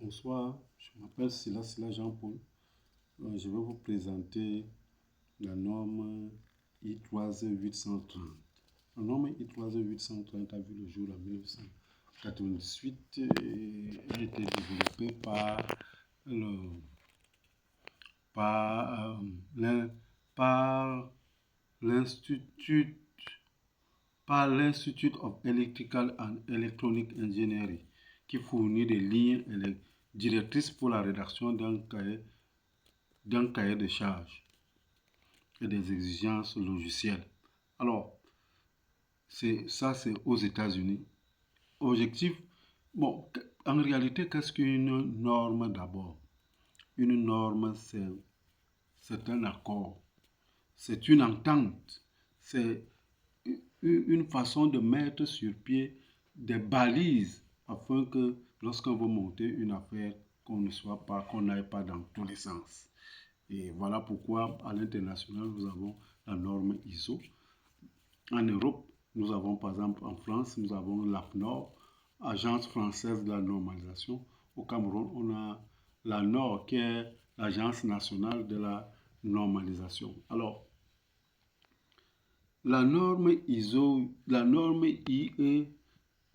Bonsoir, je m'appelle Silla Jean-Paul. Je vais vous présenter la norme I3E830. La norme I3E830 a vu le jour en 1998 et a été développée le, par, par l'Institute l'Institute of Electrical and Electronic Engineering qui fournit des lignes directrices pour la rédaction d'un cahier de charges et des exigences logicielles. Alors, c'est aux États-Unis. Objectif, bon, en réalité, qu'est-ce qu'une norme d'abord? Une norme, c'est un accord, c'est une entente, c'est une façon de mettre sur pied des balises afin que lorsqu'on veut monter une affaire, qu'on n'aille pas dans tous les sens. Et voilà pourquoi à l'international, nous avons la norme ISO. En Europe, nous avons par exemple en France, nous avons l'AFNOR, Agence française de la normalisation. Au Cameroun, on a la NOR qui est l'Agence nationale de la normalisation. Alors, la norme ISO, la norme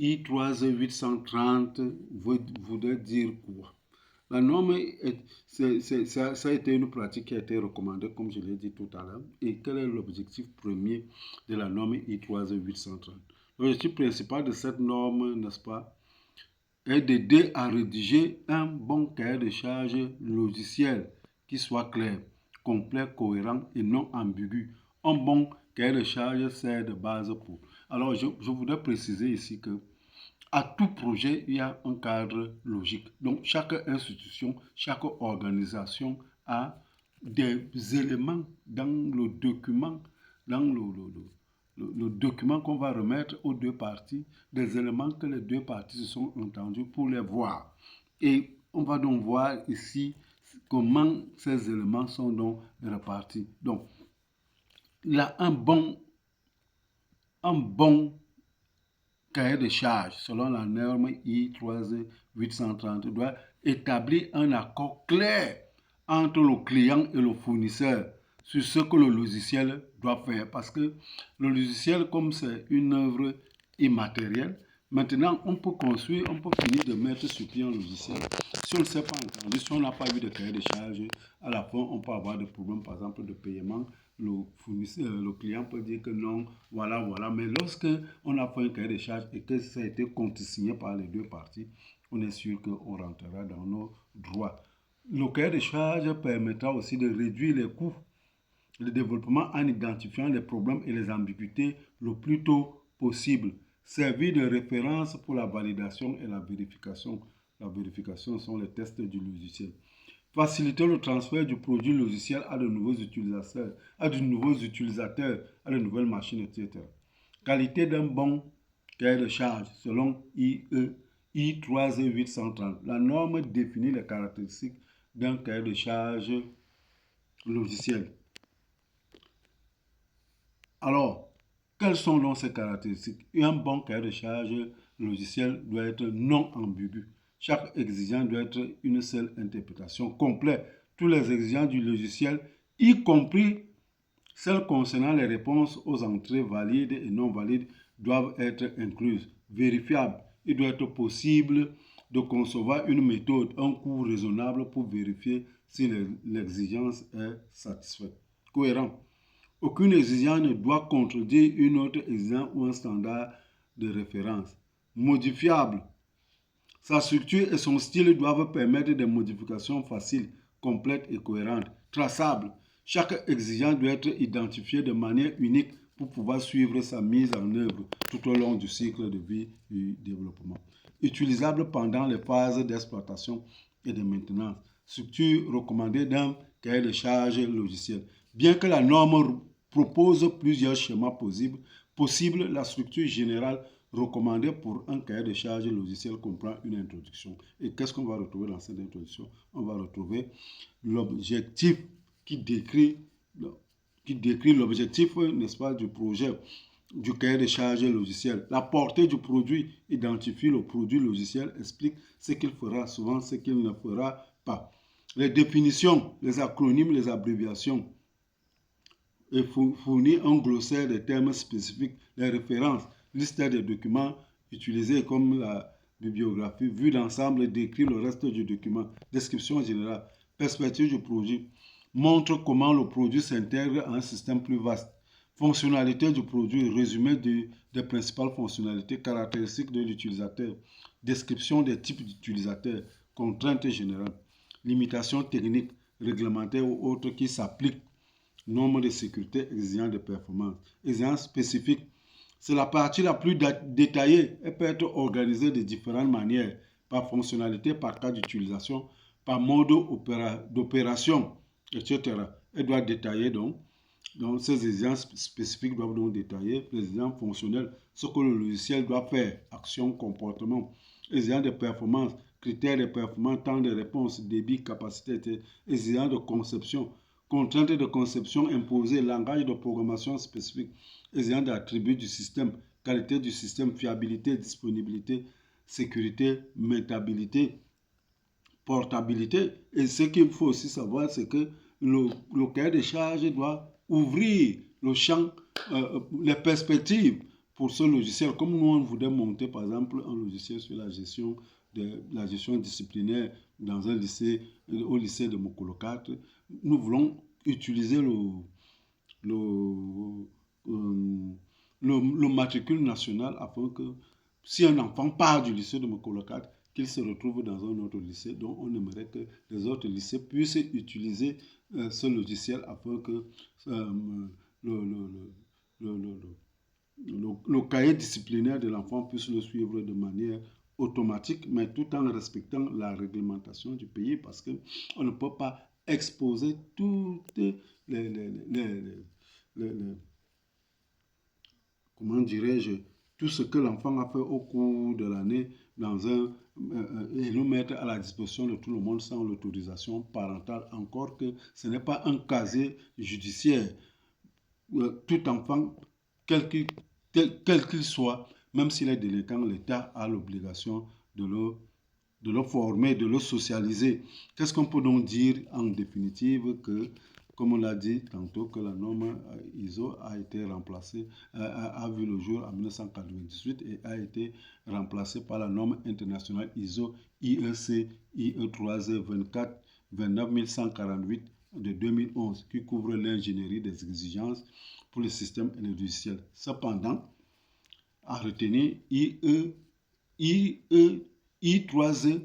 I3E830 voudrait dire quoi? La norme, ça a été une pratique qui a été recommandée, comme je l'ai dit tout à l'heure. Et quel est l'objectif premier de la norme I3E830? L'objectif principal de cette norme, n'est-ce pas, est d'aider à rédiger un bon cahier de charge logiciel qui soit clair, complet, cohérent et non ambigu. Un bon cahier de charge sert de base pour. Alors, je voudrais préciser ici que à tout projet, il y a un cadre logique. Donc, chaque institution, chaque organisation a des éléments dans le document, dans le document qu'on va remettre aux deux parties, des éléments que les deux parties se sont entendus pour les voir. Et on va donc voir ici comment ces éléments sont donc répartis. Donc, il y a un bon cahier de charges, selon la norme I3E830, doit établir un accord clair entre le client et le fournisseur sur ce que le logiciel doit faire. Parce que le logiciel, comme c'est une œuvre immatérielle, maintenant on peut construire, on peut finir de mettre sur pied un logiciel. Si on ne s'est pas entendu, si on n'a pas eu de cahier de charges, à la fin on peut avoir des problèmes, par exemple, de paiement. Le client peut dire que non, voilà. Mais lorsque on a fait un cahier de charges et que ça a été contresigné par les deux parties, on est sûr qu'on rentrera dans nos droits. Le cahier de charges permettra aussi de réduire les coûts de développement en identifiant les problèmes et les ambiguïtés le plus tôt possible. Servir de référence pour la validation et la vérification. La vérification sont les tests du logiciel. Faciliter le transfert du produit logiciel à de nouveaux utilisateurs, à de nouvelles machines, etc. Qualité d'un bon cahier de charge selon I3E830. La norme définit les caractéristiques d'un cahier de charge logiciel. Alors, quelles sont donc ces caractéristiques? Un bon cahier de charge logiciel doit être non ambigu. Chaque exigence doit être une seule interprétation complète. Tous les exigences du logiciel, y compris celles concernant les réponses aux entrées valides et non valides, doivent être incluses. Vérifiables. Il doit être possible de concevoir une méthode, un coût raisonnable pour vérifier si l'exigence est satisfaite. Cohérent. Aucune exigence ne doit contredire une autre exigence ou un standard de référence. Modifiable. Sa structure et son style doivent permettre des modifications faciles, complètes et cohérentes. Traçable. Chaque exigence doit être identifiée de manière unique pour pouvoir suivre sa mise en œuvre tout au long du cycle de vie du développement. Utilisable pendant les phases d'exploitation et de maintenance. Structure recommandée d'un cahier de charge logiciel. Bien que la norme propose plusieurs schémas possibles, la structure générale recommandée pour un cahier de charge logiciel comprend une introduction. Et qu'est-ce qu'on va retrouver dans cette introduction? On va retrouver l'objectif qui décrit l'objectif, n'est-ce pas, du projet. du cahier de charge logiciel. La portée du produit identifie le produit logiciel, explique ce qu'il fera, souvent ce qu'il ne fera pas. Les définitions, les acronymes, les abréviations, et fournit un glossaire des termes spécifiques, les références, liste des documents utilisés comme la bibliographie, vue d'ensemble décrit le reste du document, description générale, perspective du produit, montre comment le produit s'intègre à un système plus vaste, fonctionnalité du produit, résumé des principales fonctionnalités, caractéristiques de l'utilisateur, description des types d'utilisateurs, contraintes générales, limitations techniques, réglementaires ou autres qui s'appliquent, normes de sécurité, exigences de performance. Exigences spécifiques, c'est la partie la plus détaillée. Elle peut être organisée de différentes manières, par fonctionnalité, par cas d'utilisation, par mode d'opération, etc. Elle doit détailler donc ces exigences spécifiques doivent donc détailler les exigences fonctionnelles, ce que le logiciel doit faire, action, comportement, exigences de performance, critères de performance, temps de réponse, débit, capacité, exigences de conception, contraintes de conception imposées, langage de programmation spécifique, exigences d'attributs du système, qualité du système, fiabilité, disponibilité, sécurité, maintenabilité, portabilité. Et ce qu'il faut aussi savoir, c'est que le cahier de charge doit ouvrir le champ, les perspectives pour ce logiciel. Comme nous, on voudrait monter, par exemple, un logiciel sur la gestion disciplinaire dans un lycée, au lycée de Mokolo 4, nous voulons utiliser le matricule national afin que si un enfant part du lycée de Mokolo 4, qu'il se retrouve dans un autre lycée. Donc, on aimerait que les autres lycées puissent utiliser ce logiciel afin que le cahier disciplinaire de l'enfant puisse le suivre de manière automatique, mais tout en respectant la réglementation du pays, parce qu'on ne peut pas exposer toutes comment dirais-je, tout ce que l'enfant a fait au cours de l'année et le mettre à la disposition de tout le monde sans l'autorisation parentale, encore que ce n'est pas un casier judiciaire. Tout enfant, quel qu'il soit, même s'il est délinquant, l'État a l'obligation de le former, de le socialiser. Qu'est-ce qu'on peut donc dire en définitive que, comme on l'a dit tantôt, que la norme ISO a été remplacée, a vu le jour en 1998 et a été remplacée par la norme internationale ISO IEC IE3 24 29148 de 2011 qui couvre l'ingénierie des exigences pour le système et le logiciel. Cependant, à retenir, I3E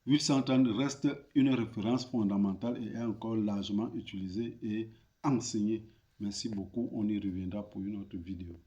830 reste une référence fondamentale et est encore largement utilisée et enseignée. Merci beaucoup, on y reviendra pour une autre vidéo.